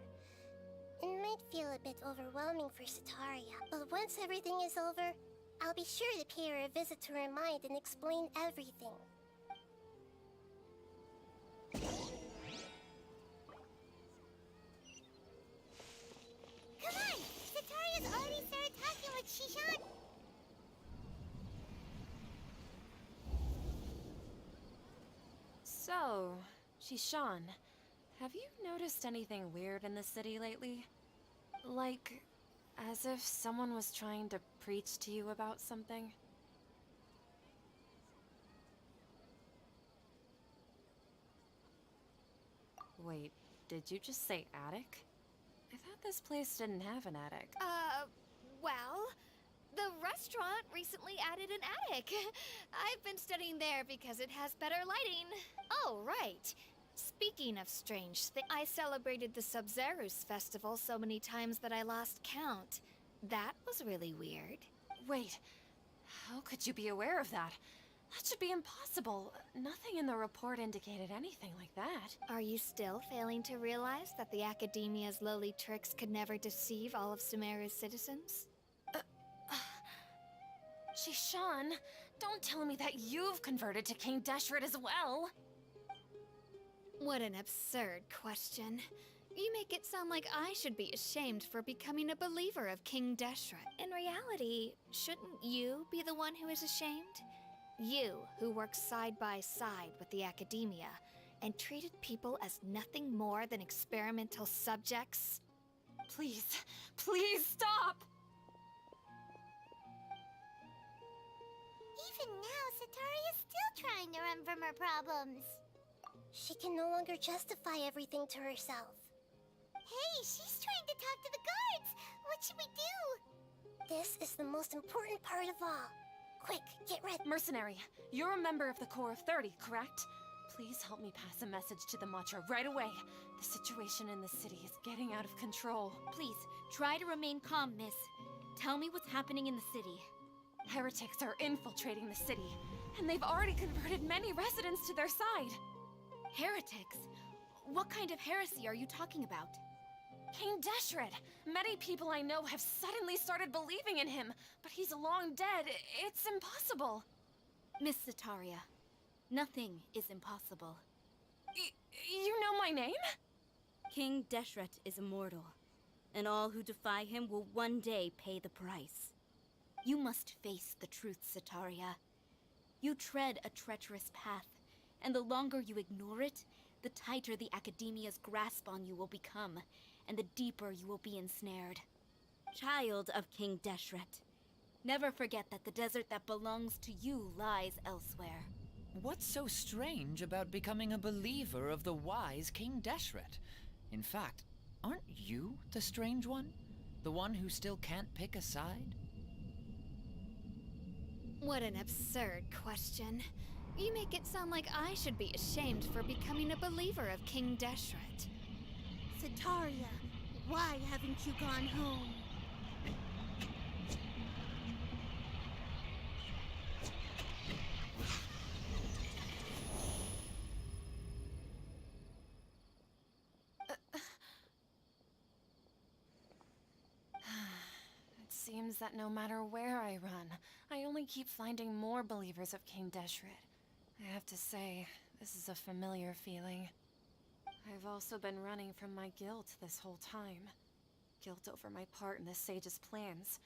[SPEAKER 5] It might feel a bit overwhelming for Sataria, but once everything is over, I'll be sure to pay her a visit to her mind and explain everything. Come on! Sataria's already started talking with Shishan!
[SPEAKER 9] So, Shishan, have you noticed anything weird in the city lately? Like, as if someone was trying to preach to you about something? Wait, did you just say attic? I thought this place didn't have an attic.
[SPEAKER 8] Well, the restaurant recently added an attic. I've been studying there because it has better lighting. Oh, right. Speaking of strange things, I celebrated the Sub-Zerus festival so many times that I lost count. That was really weird.
[SPEAKER 9] Wait, how could you be aware of that? That should be impossible. Nothing in the report indicated anything like that.
[SPEAKER 8] Are you still failing to realize that the Academia's lowly tricks could never deceive all of Sumeru's citizens?
[SPEAKER 9] Shishan, don't tell me that you've converted to King Deshret as well.
[SPEAKER 8] What an absurd question. You make it sound like I should be ashamed for becoming a believer of King Deshret. In reality, shouldn't you be the one who is ashamed? You, who worked side by side with the Academia and treated people as nothing more than experimental subjects.
[SPEAKER 9] Please, please stop!
[SPEAKER 5] Even now, Sataria's still trying to run from her problems. She can no longer justify everything to herself. Hey, she's trying to talk to the guards! What should we do? This is the most important part of all. Quick, get ready.
[SPEAKER 9] Mercenary, you're a member of the Corps of 30, correct? Please help me pass a message to the Matcha right away. The situation in the city is getting out of control.
[SPEAKER 1] Please, try to remain calm, miss. Tell me what's happening in the city.
[SPEAKER 9] Heretics are infiltrating the city, and they've already converted many residents to their side.
[SPEAKER 1] Heretics? What kind of heresy are you talking about?
[SPEAKER 9] King Deshret! Many people I know have suddenly started believing in him, but he's long dead. It's impossible.
[SPEAKER 1] Miss Sataria, nothing is impossible.
[SPEAKER 9] You know my name?
[SPEAKER 1] King Deshret is immortal, and all who defy him will one day pay the price. You must face the truth, Sataria. You tread a treacherous path, and the longer you ignore it, the tighter the Academia's grasp on you will become, and the deeper you will be ensnared. Child of King Deshret, never forget that the desert that belongs to you lies elsewhere.
[SPEAKER 10] What's so strange about becoming a believer of the wise King Deshret? In fact, aren't you the strange one? The one who still can't pick a side?
[SPEAKER 8] What an absurd question. You make it sound like I should be ashamed for becoming a believer of King Deshret.
[SPEAKER 5] Sataria, why haven't you gone home?
[SPEAKER 9] It seems that no matter where I run, I only keep finding more believers of King Deshret. I have to say, this is a familiar feeling. I've also been running from my guilt this whole time. Guilt over my part in the Sage's plans,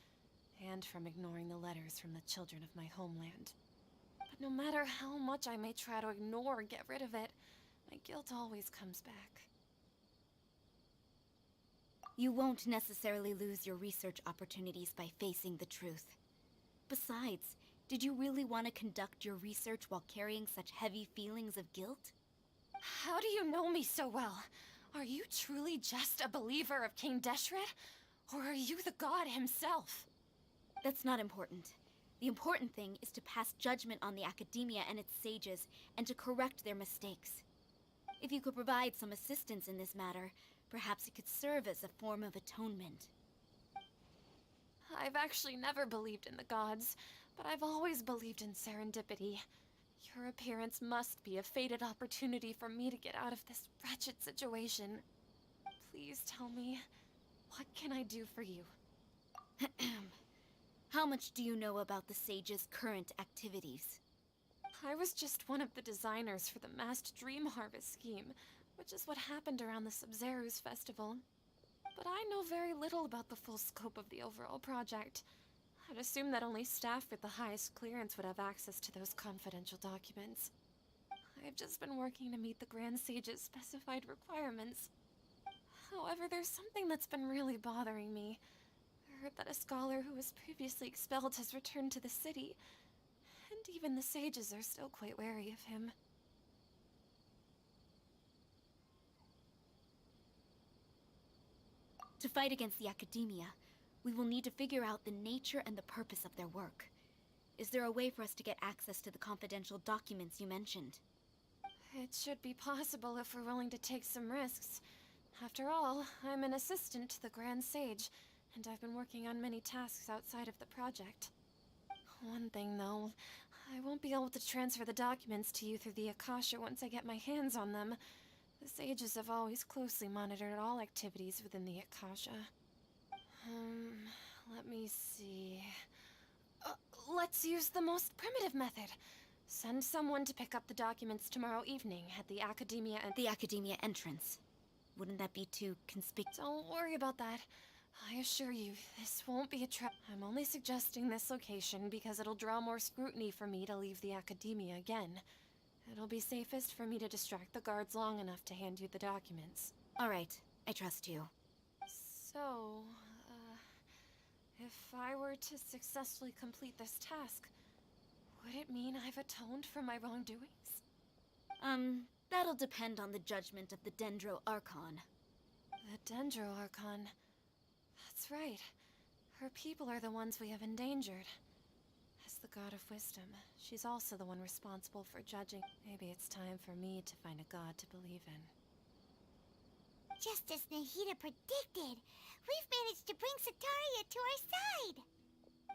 [SPEAKER 9] and from ignoring the letters from the children of my homeland. But no matter how much I may try to ignore or get rid of it, my guilt always comes back.
[SPEAKER 1] You won't necessarily lose your research opportunities by facing the truth. Besides, did you really want to conduct your research while carrying such heavy feelings of guilt?
[SPEAKER 9] How do you know me so well? Are you truly just a believer of King Deshret? Or are you the god himself?
[SPEAKER 1] That's not important. The important thing is to pass judgment on the academia and its sages, and to correct their mistakes. If you could provide some assistance in this matter, perhaps it could serve as a form of atonement.
[SPEAKER 9] I've actually never believed in the gods, but I've always believed in serendipity. Your appearance must be a fated opportunity for me to get out of this wretched situation. Please tell me, what can I do for you?
[SPEAKER 1] How much do you know about the sage's current activities?
[SPEAKER 9] I was just one of the designers for the massed dream harvest scheme, which is what happened around the Sub-Zeru's festival. But I know very little about the full scope of the overall project. I'd assume that only staff with the highest clearance would have access to those confidential documents. I've just been working to meet the Grand Sage's specified requirements. However, there's something that's been really bothering me. I heard that a scholar who was previously expelled has returned to the city, and even the sages are still quite wary of him.
[SPEAKER 1] To fight against the academia, we will need to figure out the nature and the purpose of their work. Is there a way for us to get access to the confidential documents you mentioned?
[SPEAKER 9] It should be possible if we're willing to take some risks. After all, I'm an assistant to the Grand Sage, and I've been working on many tasks outside of the project. One thing, though, I won't be able to transfer the documents to you through the Akasha once I get my hands on them. The sages have always closely monitored all activities within the Akasha. Let me see... let's use the most primitive method. Send someone to pick up the documents tomorrow evening at the Academia and...
[SPEAKER 1] The academia entrance. Wouldn't that be too conspicuous?
[SPEAKER 9] Don't worry about that. I assure you, this won't be a trap. I'm only suggesting this location because it'll draw more scrutiny for me to leave the Academia again. It'll be safest for me to distract the guards long enough to hand you the documents.
[SPEAKER 1] All right, I trust you.
[SPEAKER 9] So, if I were to successfully complete this task, would it mean I've atoned for my wrongdoings?
[SPEAKER 1] That'll depend on the judgment of the Dendro Archon.
[SPEAKER 9] The Dendro Archon. That's right. Her people are the ones we have endangered. As the god of wisdom, she's also the one responsible for judging. Maybe it's time for me to find a god to believe in.
[SPEAKER 5] Just as Nahida predicted, we've managed to bring Sataria to our side.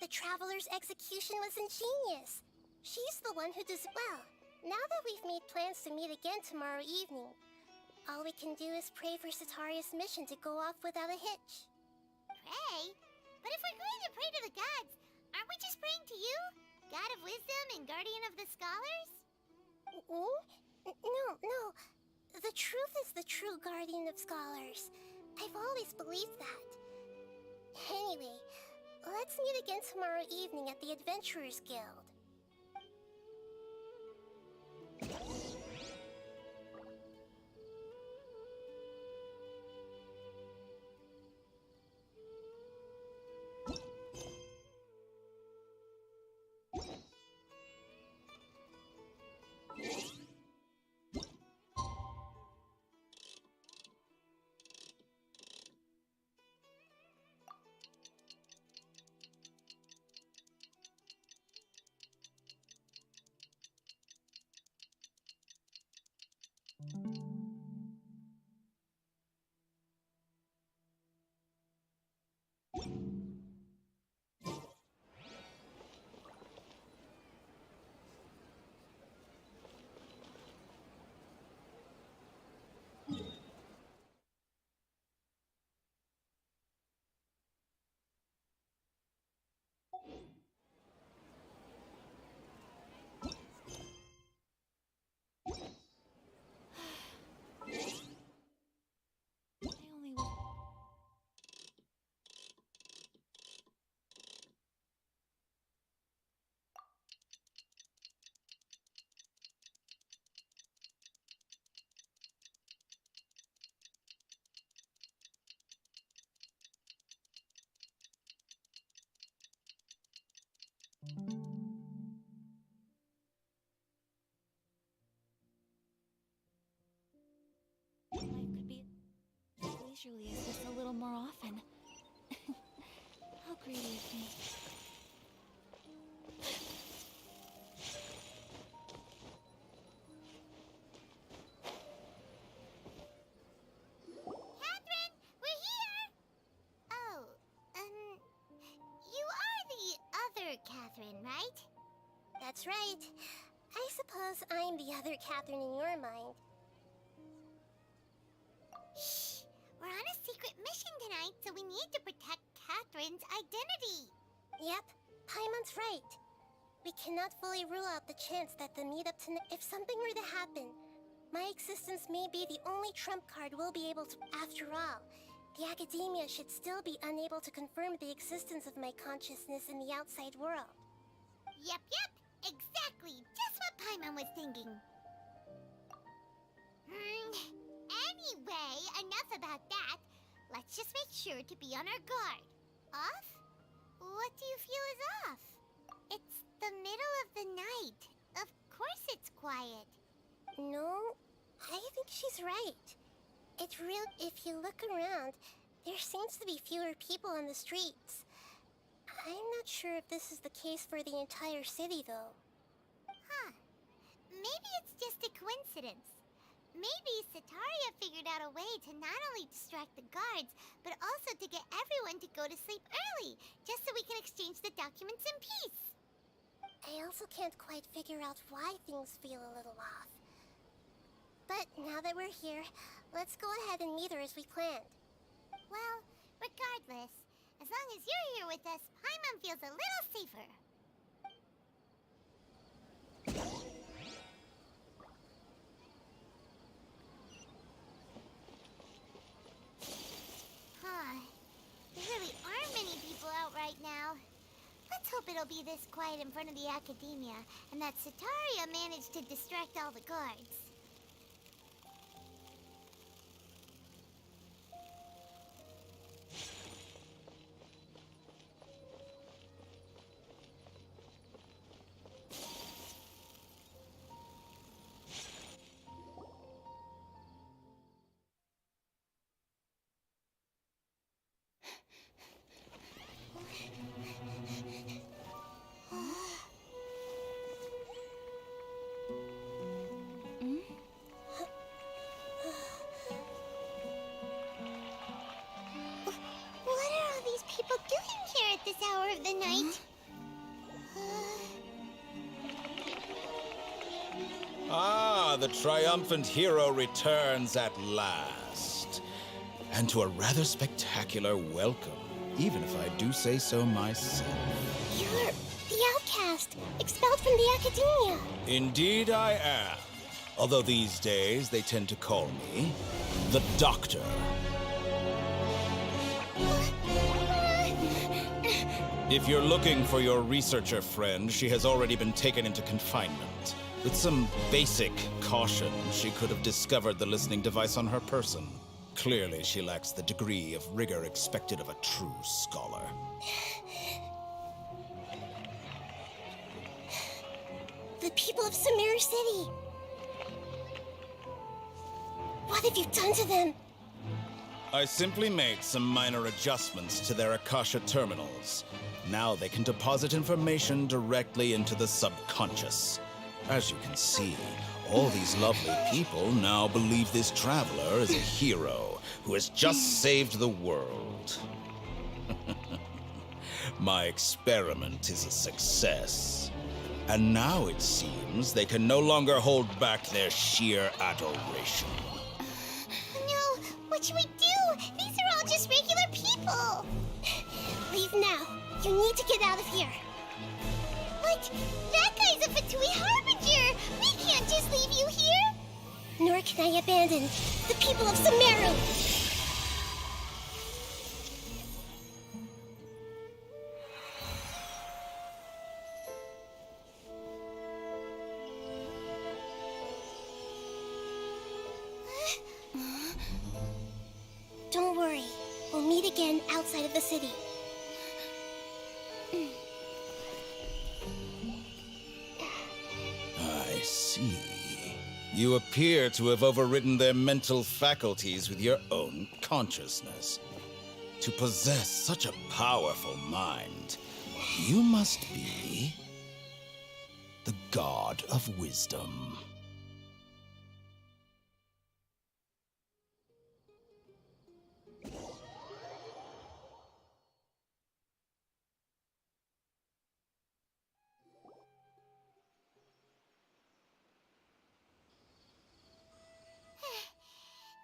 [SPEAKER 2] The Traveler's execution was ingenious. She's the one who does well. Now that we've made plans to meet again tomorrow evening, all we can do is pray for Sataria's mission to go off without a hitch.
[SPEAKER 5] Pray? But if we're going to pray to the gods, aren't we just praying to you? God of wisdom and guardian of the scholars?
[SPEAKER 2] No. The truth is the true guardian of scholars. I've always believed that. Anyway, let's meet again tomorrow evening at the Adventurers Guild.
[SPEAKER 1] Life could be leisurely as this a little more often.
[SPEAKER 2] How greedy of me.
[SPEAKER 5] Catherine, we're here! Oh, you are the other Catherine, right?
[SPEAKER 2] That's right. I suppose I'm the other Catherine in your mind.
[SPEAKER 5] Shh! We're on a secret mission tonight, so we need to protect Catherine's identity.
[SPEAKER 2] Yep, Paimon's right. We cannot fully rule out the chance that the meetup tonight. If something were to happen, my existence may be the only trump card we'll be able to. After all, the academia should still be unable to confirm the existence of my consciousness in the outside world.
[SPEAKER 5] Yep, exactly. Just what Paimon was thinking. Anyway, enough about that. Let's just make sure to be on our guard. Off? What do you feel is off? It's the middle of the night. Of course it's quiet.
[SPEAKER 2] No, I think she's right. It's real. If you look around, there seems to be fewer people on the streets. I'm not sure if this is the case for the entire city, though.
[SPEAKER 5] Huh. Maybe it's just a coincidence. Maybe Sataria figured out a way to not only distract the guards, but also to get everyone to go to sleep early, just so we can exchange the documents in peace.
[SPEAKER 2] I also can't quite figure out why things feel a little off. But now that we're here, let's go ahead and meet her as we planned.
[SPEAKER 5] Well, regardless, as long as you're here with us, Paimon feels a little safer. There really aren't many people out right now. Let's hope it'll be this quiet in front of the academia, and that Sataria managed to distract all the guards. This hour of the night.
[SPEAKER 11] Ah, the triumphant hero returns at last. And to a rather spectacular welcome, even if I do say so myself.
[SPEAKER 2] You're the outcast, expelled from the academia.
[SPEAKER 11] Indeed I am. Although these days they tend to call me the Doctor. If you're looking for your researcher friend, she has already been taken into confinement. With some basic caution, she could have discovered the listening device on her person. Clearly, she lacks the degree of rigor expected of a true scholar.
[SPEAKER 2] The people of Sumeru City! What have you done to them?
[SPEAKER 11] I simply made some minor adjustments to their Akasha terminals. Now they can deposit information directly into the subconscious. As you can see, all these lovely people now believe this traveler is a hero who has just saved the world. My experiment is a success. And now it seems they can no longer hold back their sheer adoration.
[SPEAKER 5] No, what should we do? These are all just regular people.
[SPEAKER 2] Leave now. You need to get out of here.
[SPEAKER 5] What? That guy's a Fatui Harbinger! We can't just leave you here!
[SPEAKER 2] Nor can I abandon the people of Sumeru! Don't worry. We'll meet again outside of the city.
[SPEAKER 11] I see. You appear to have overridden their mental faculties with your own consciousness. To possess such a powerful mind, you must be the god of wisdom.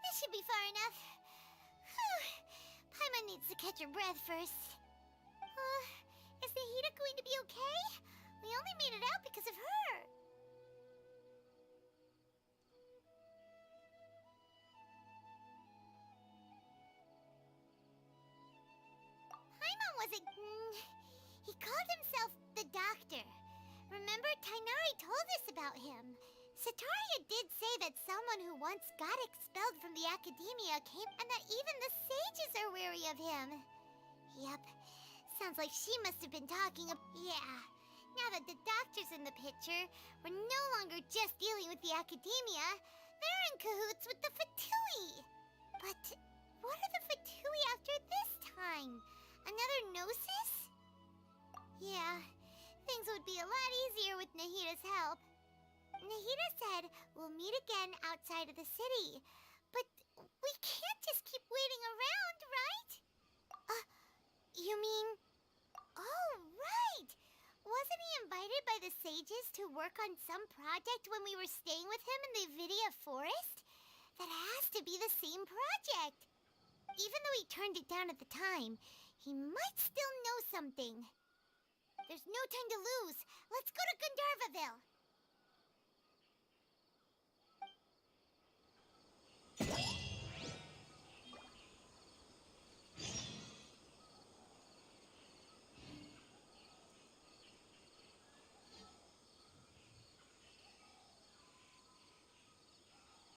[SPEAKER 5] This should be far enough. Whew. Paimon needs to catch her breath first. Is Nahida going to be okay? We only made it out because of her. Paimon wasn't... he called himself the Doctor. Remember, Tainari told us about him. Sataria did say that someone who once got expelled from the academia came, and that even the sages are wary of him. Yep. Sounds like she must have been talking of... Yeah. Now that the Doctor's in the picture, we're no longer just dealing with the academia. They're in cahoots with the Fatui. But what are the Fatui after this time? Another Gnosis? Yeah. Things would be a lot easier with Nahida's help. Nahida said we'll meet again outside of the city. But we can't just keep waiting around, right? You mean... Oh, right! Wasn't he invited by the sages to work on some project when we were staying with him in the Vidia forest? That has to be the same project. Even though he turned it down at the time, he might still know something. There's no time to lose. Let's go to Gandharvaville.